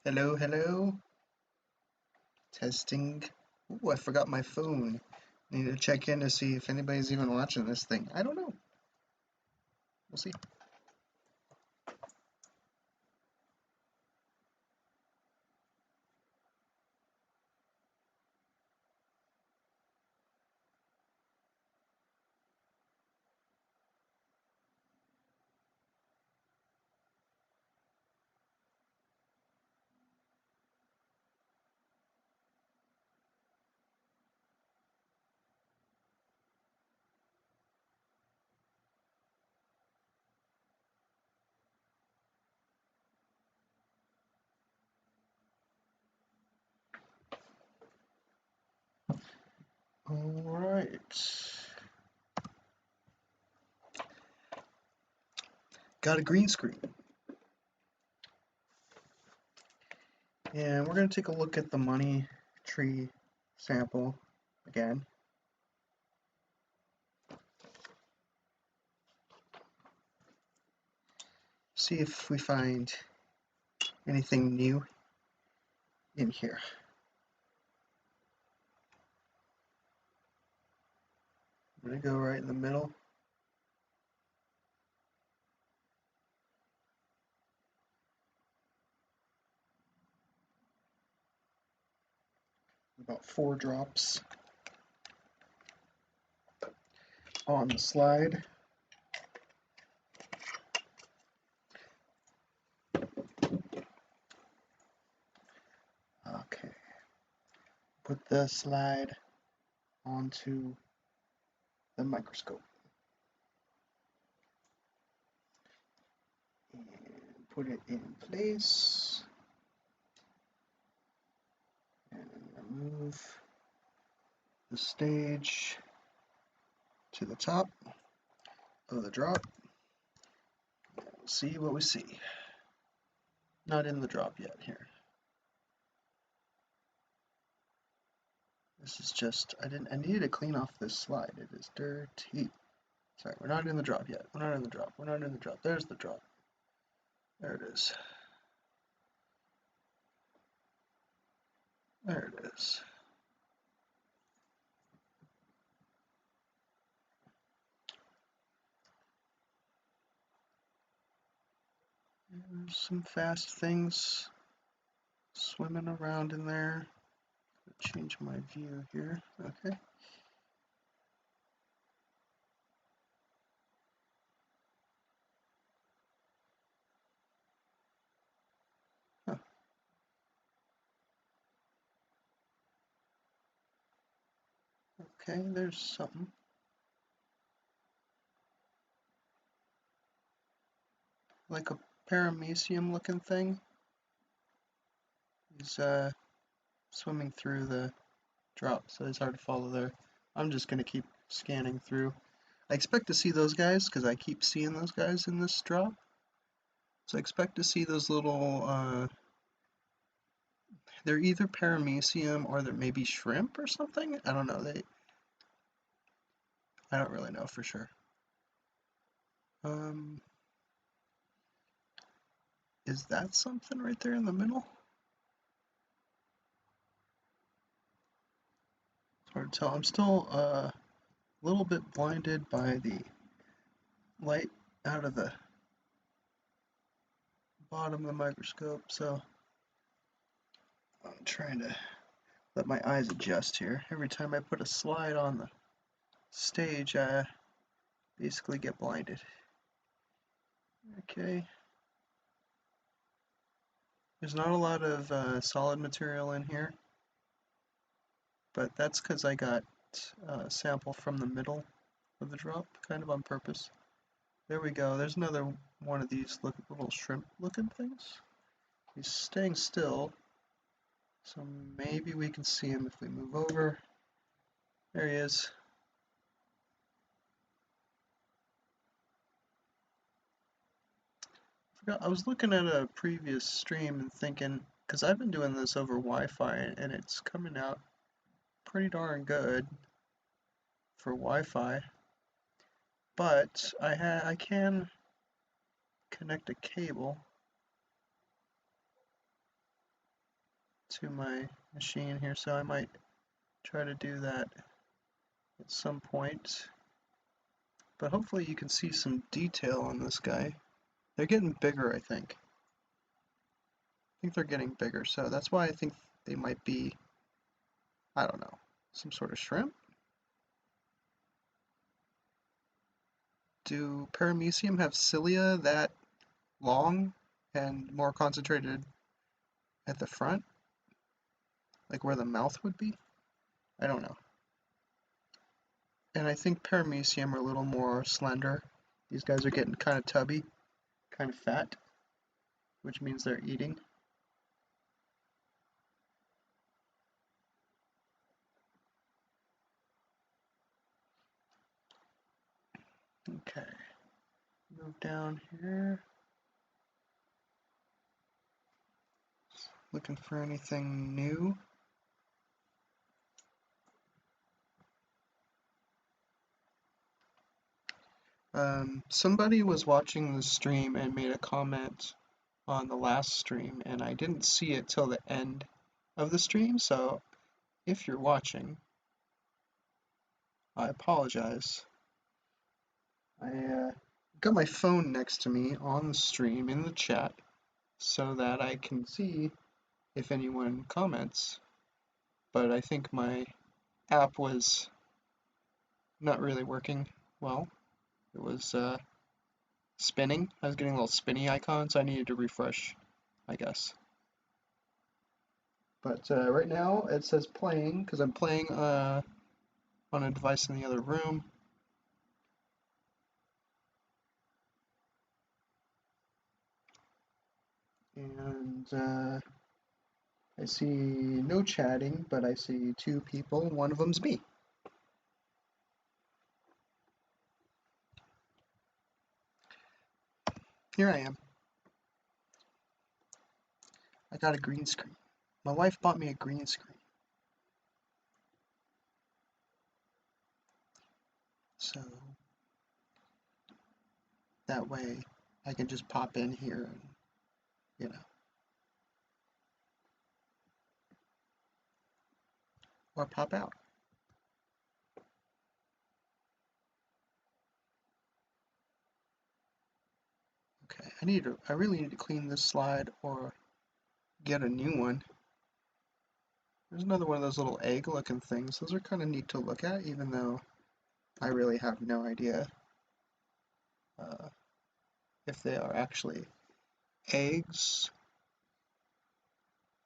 Hello, hello. Testing. Ooh, I forgot my phone. Need to check in to see if anybody's even watching this thing. I don't know. We'll see. All right. Got a green screen. And we're going to take a look at the money tree sample again. See if we find anything new in here. I'm going to go right in the middle. About 4 drops on the slide. Okay. Put the slide onto the microscope. And put it in place. And remove the stage to the top of the drop. We'll see what we see. Not in the drop yet here. This is just, I needed to clean off this slide. It is dirty. Sorry, we're not in the drop yet. We're not in the drop. We're not in the drop. There's the drop. There it is. There it is. There's some fast things swimming around in there. Change my view here. Okay. Huh. Okay, there's something. Like a paramecium looking thing. He's swimming through the drop, so it's hard to follow there. I'm just going to keep scanning through. I expect to see those guys because I keep seeing those guys in this drop. So I expect to see those little, they're either paramecium or they're maybe shrimp or something. I don't know. I don't really know for sure. Um, is that something right there in the middle? It's hard to tell. I'm still a little bit blinded by the light out of the bottom of the microscope, so I'm trying to let my eyes adjust here. Every time I put a slide on the stage, I basically get blinded. Okay. There's not a lot of solid material in here, but that's because I got a sample from the middle of the drop, kind of on purpose. There we go. There's another one of these little shrimp-looking things. He's staying still, so maybe we can see him if we move over. There he is. I was looking at a previous stream and thinking, because I've been doing this over Wi-Fi and it's coming out pretty darn good for Wi-Fi, but I can connect a cable. to my machine here, so I might try to do that at some point. But hopefully you can see some detail on this guy. They're getting bigger, I think. I think they're getting bigger, so that's why I think they might be, I don't know, some sort of shrimp? Do paramecium have cilia that long and more concentrated at the front? Like where the mouth would be? I don't know. And I think paramecium are a little more slender. These guys are getting kind of tubby, kind of fat, which means they're eating. Okay, move down here. Looking for anything new. Somebody was watching the stream and made a comment on the last stream, and I didn't see it till the end of the stream, so if you're watching, I apologize. I got my phone next to me on the stream in the chat so that I can see if anyone comments, but I think my app was not really working well. It was spinning. I was getting a little spinny icon, so I needed to refresh, I guess. But right now it says playing because I'm playing on a device in the other room. And I see no chatting, but I see two people. One of them's me. Here I am. I got a green screen. My wife bought me a green screen. So that way I can just pop in here and, you know, or pop out. Okay, I really need to clean this slide or get a new one. There's another one of those little egg looking things. Those are kind of neat to look at, even though I really have no idea uh, if they are actually eggs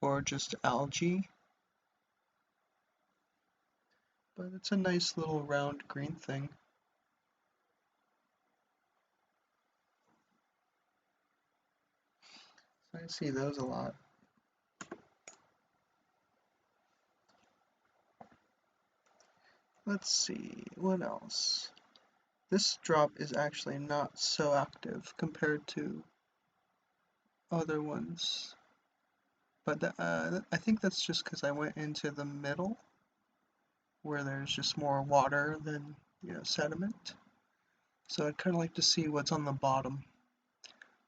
or just algae. But it's a nice little round green thing. So I see those a lot. Let's see, what else? This drop is actually not so active compared to other ones. But I think that's just because I went into the middle where there's just more water than, you know, sediment. So I'd kind of like to see what's on the bottom.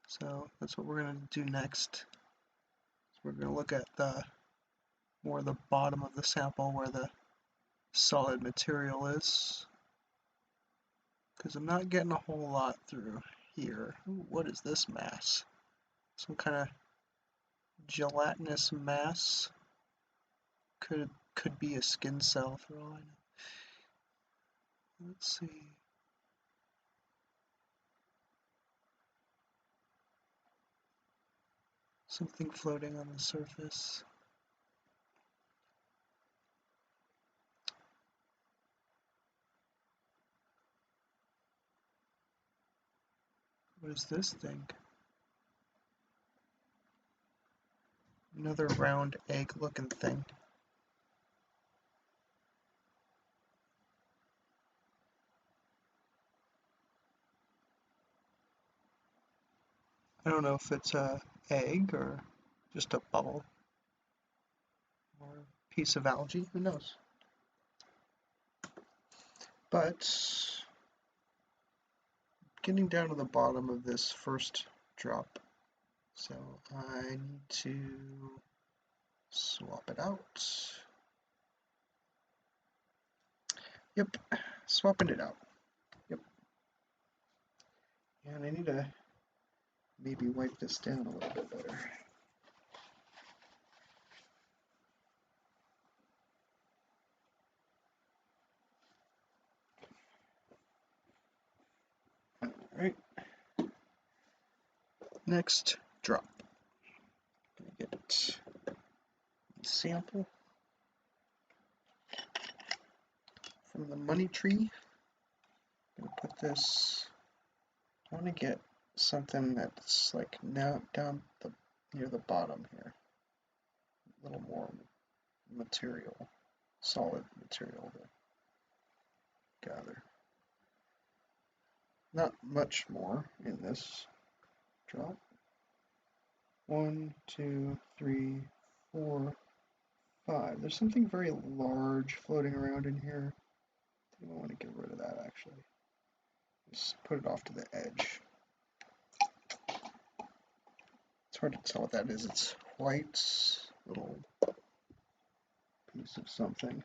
So that's what we're going to do next. So we're going to look at the more the bottom of the sample where the solid material is. Because I'm not getting a whole lot through here. Ooh, what is this mass? Some kind of gelatinous mass. Could be a skin cell for all I know. Let's see. Something floating on the surface. What is this thing? Another round egg looking thing. I don't know if it's a egg or just a bubble or a piece of algae, who knows? But getting down to the bottom of this first drop. So I need to Swap it out. Yep, swapping it out. Yep. And I need to maybe wipe this down a little bit better. Alright. Next drop. Gonna get a sample from the money tree. Gonna put this. I want to get something that's like now down near the bottom here. A little more material, solid material to gather. Not much more in this drop. 1, 2, 3, 4, 5. There's something very large floating around in here. I think I want to get rid of that actually. Just put it off to the edge. It's hard to tell what that is. It's white, little piece of something.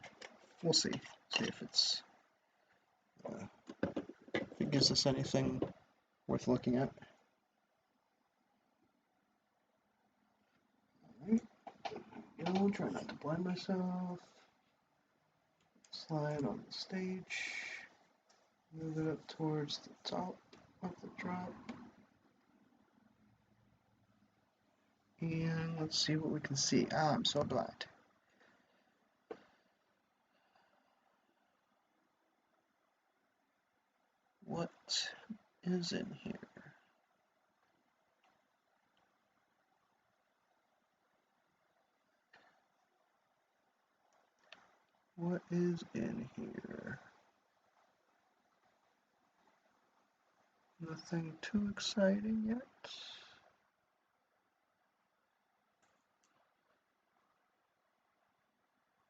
We'll see. See if it gives us anything worth looking at. Alright. Try not to blind myself. Slide on the stage. Move it up towards the top of the drop. And let's see what we can see. Ah, I'm so blind. What is in here? What is in here? Nothing too exciting yet.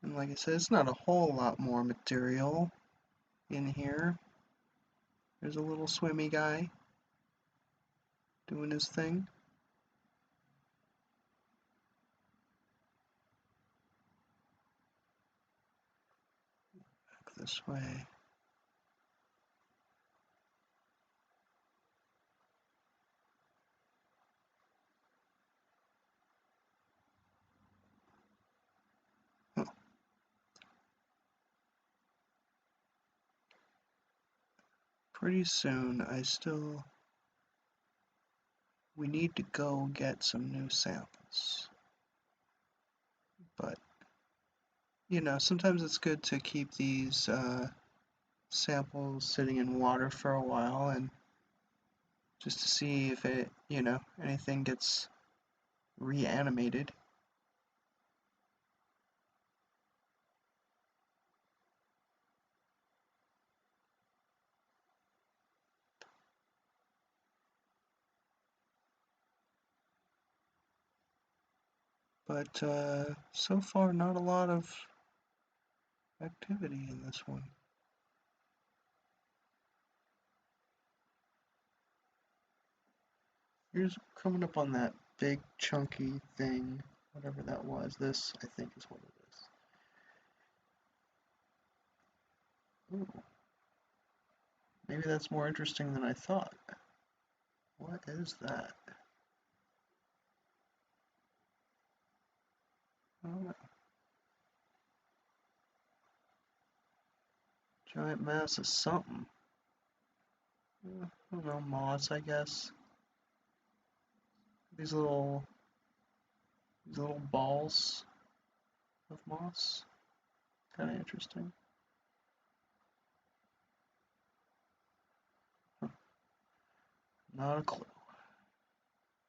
And like I said, it's not a whole lot more material in here. There's a little swimmy guy doing his thing. Back this way. Oh. Pretty soon, we need to go get some new samples. But, you know, sometimes it's good to keep these samples sitting in water for a while and just to see if it, anything gets reanimated. But so far, not a lot of activity in this one. Here's coming up on that big chunky thing, whatever that was. This, I think, is what it is. Ooh. Maybe that's more interesting than I thought. What is that? I don't know. Giant mass of something. I don't know, moss, I guess. These little balls of moss. Kind of interesting. Huh. Not a clue.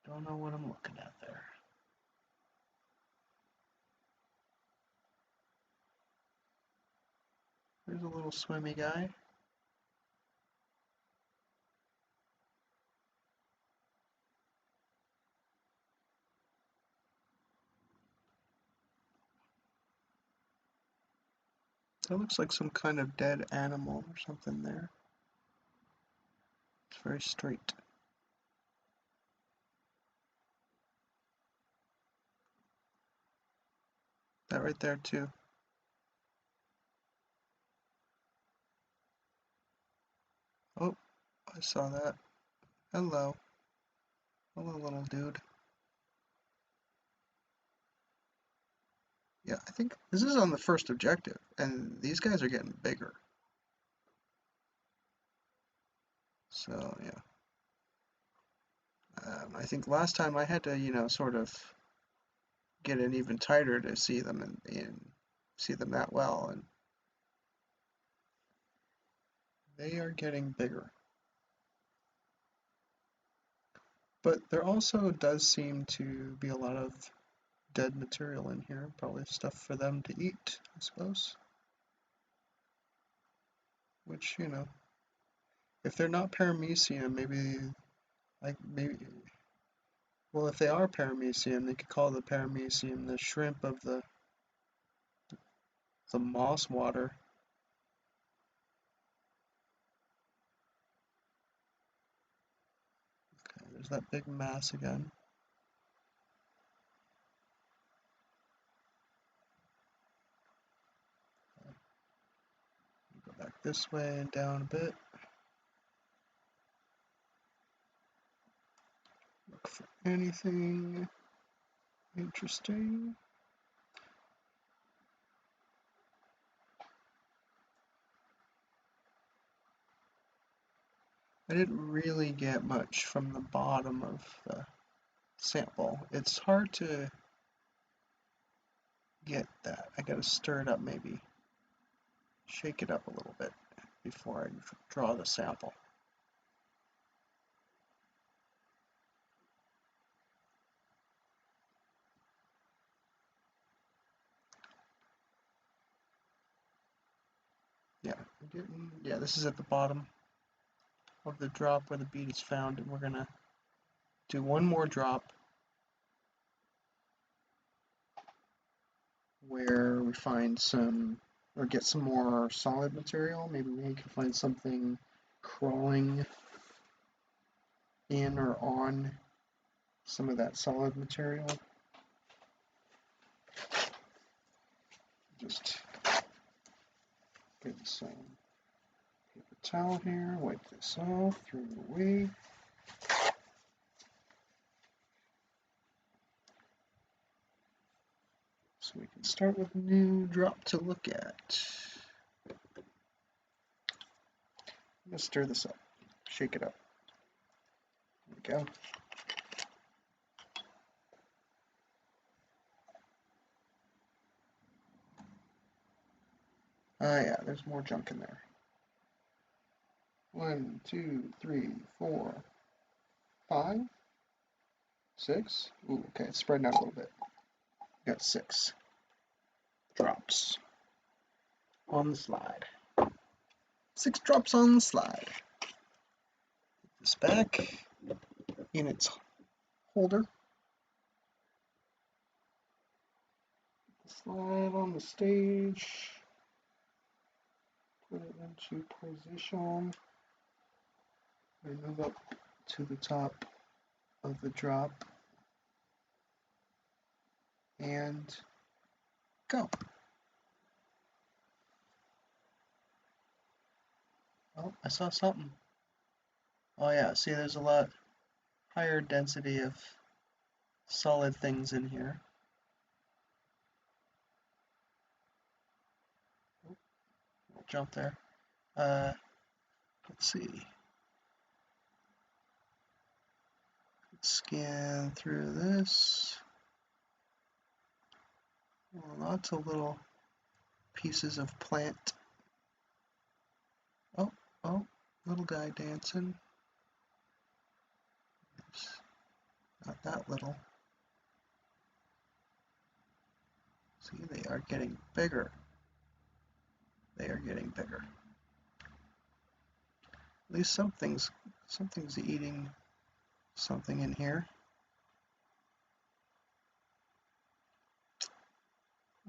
Don't know what I'm looking at there. There's a little swimmy guy. That looks like some kind of dead animal or something there. It's very straight. that right there too. Oh, I saw that. Hello. Hello, little dude. Yeah, I think this is on the first objective, and these guys are getting bigger. So, yeah. I think last time I had to, sort of get in even tighter to see them and see them that well, and they are getting bigger. But there also does seem to be a lot of dead material in here, probably stuff for them to eat, I suppose. Which, if they're not paramecium, maybe, well, if they are paramecium, they could call the paramecium the shrimp of the moss water. Okay, there's that big mass again. Go back this way and down a bit. Look for anything interesting. I didn't really get much from the bottom of the sample. It's hard to get that. I gotta stir it up maybe. Shake it up a little bit before I draw the sample. Yeah, this is at the bottom of the drop where the bead is found, and we're gonna do one more drop where we find some, or get some more solid material. Maybe we can find something crawling in or on some of that solid material. Just get some paper towel here, wipe this off, throw it away. So we can start with a new drop to look at. I'm gonna stir this up, shake it up. There we go. Ah, yeah, there's more junk in there. 1, 2, 3, 4, 5, 6. Ooh, okay, it's spreading out a little bit. Got 6 drops on the slide. 6 drops on the slide. Put this back in its holder. Slide on the stage. Put it into position. And move up to the top of the drop. And go. Oh, I saw something. Oh yeah, see there's a lot higher density of solid things in here. Oh, I'll jump there. Let's see. Let's scan through this. Lots of little pieces of plant. Oh, oh, little guy dancing. It's not that little. See, they are getting bigger. They are getting bigger. At least something's eating something in here.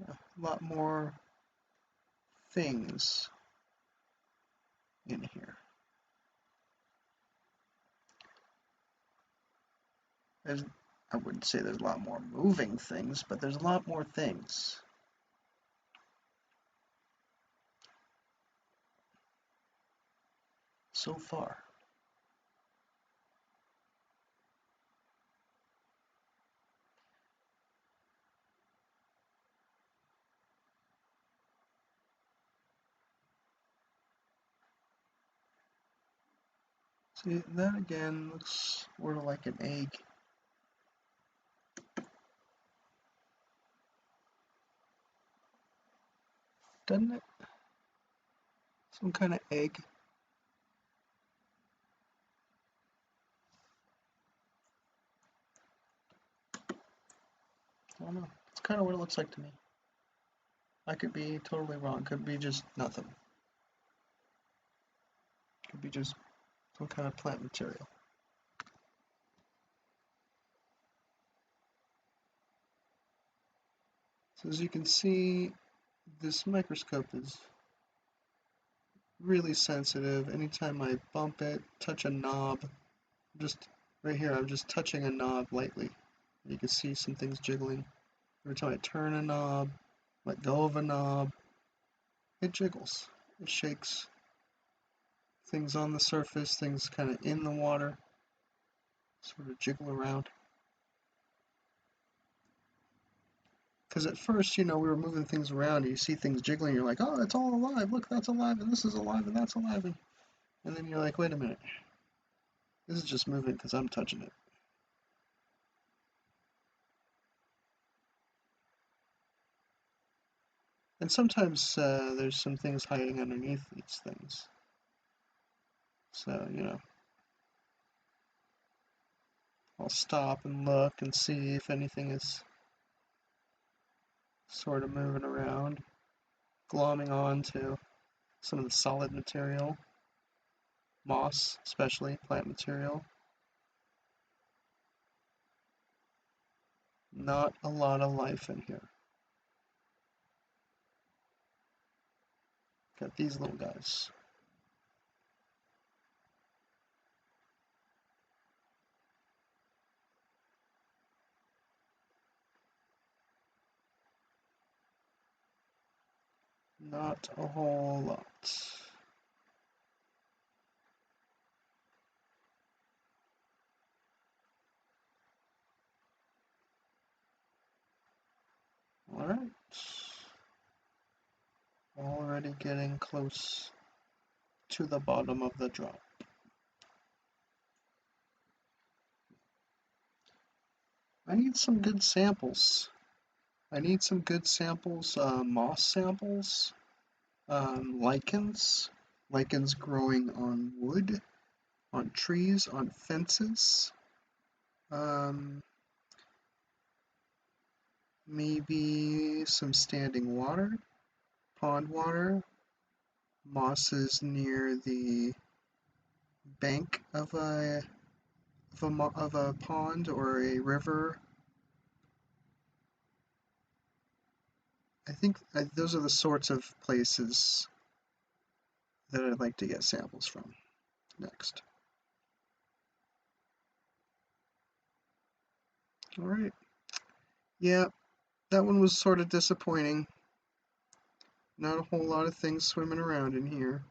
A lot more things in here. I wouldn't say there's a lot more moving things, but there's a lot more things. so far. See, that again looks sort of like an egg, doesn't it? Some kind of egg. I don't know. It's kind of what it looks like to me. I could be totally wrong. Could be just nothing. Could be just some kind of plant material. So as you can see, this microscope is really sensitive. Anytime I bump it, touch a knob, just right here, I'm just touching a knob lightly. You can see some things jiggling. Every time I turn a knob, let go of a knob, it jiggles. It shakes. Things on the surface, things kind of in the water, sort of jiggle around. Because at first, we were moving things around, and you see things jiggling, you're like, oh, it's all alive. Look, that's alive, and this is alive, and that's alive. And then you're like, wait a minute. This is just moving because I'm touching it. And sometimes there's some things hiding underneath these things. So, I'll stop and look and see if anything is sort of moving around, glomming onto some of the solid material, moss, especially plant material. Not a lot of life in here. Got these little guys. Not a whole lot. Alright. Already getting close to the bottom of the drop. I need some good samples. Moss samples, lichens growing on wood, on trees, on fences, maybe some standing water, pond water, mosses near the bank of a pond or a river. I think those are the sorts of places that I'd like to get samples from next. All right. Yeah, that one was sort of disappointing. Not a whole lot of things swimming around in here.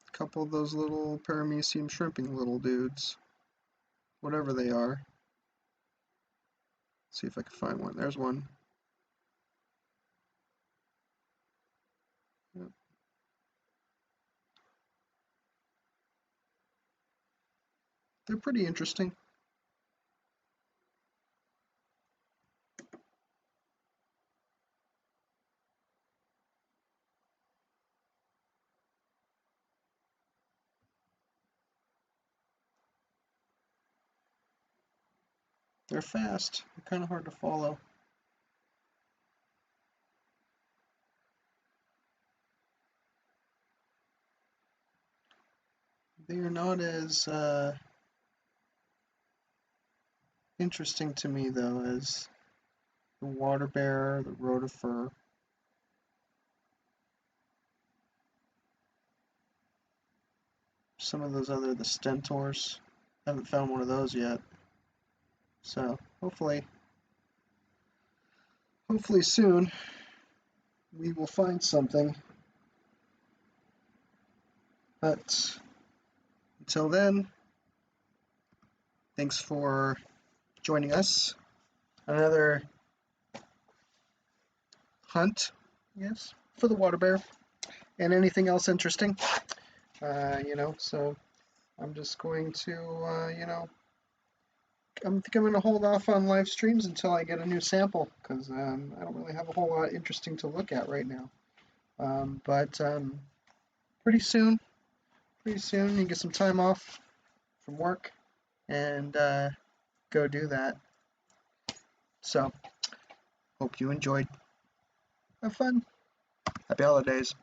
A couple of those little paramecium shrimping little dudes. Whatever they are. See if I can find one. There's one. Yep. They're pretty interesting. They're fast. They're kind of hard to follow. They are not as interesting to me, though, as the water bear, the rotifer. Some of those the stentors. Haven't found one of those yet. So hopefully soon we will find something. But until then, thanks for joining us. Another hunt, yes, for the water bear and anything else interesting. So I'm just going to, I think I'm going to hold off on live streams until I get a new sample because I don't really have a whole lot interesting to look at right now. But pretty soon, you get some time off from work and go do that. So, hope you enjoyed. Have fun. Happy holidays.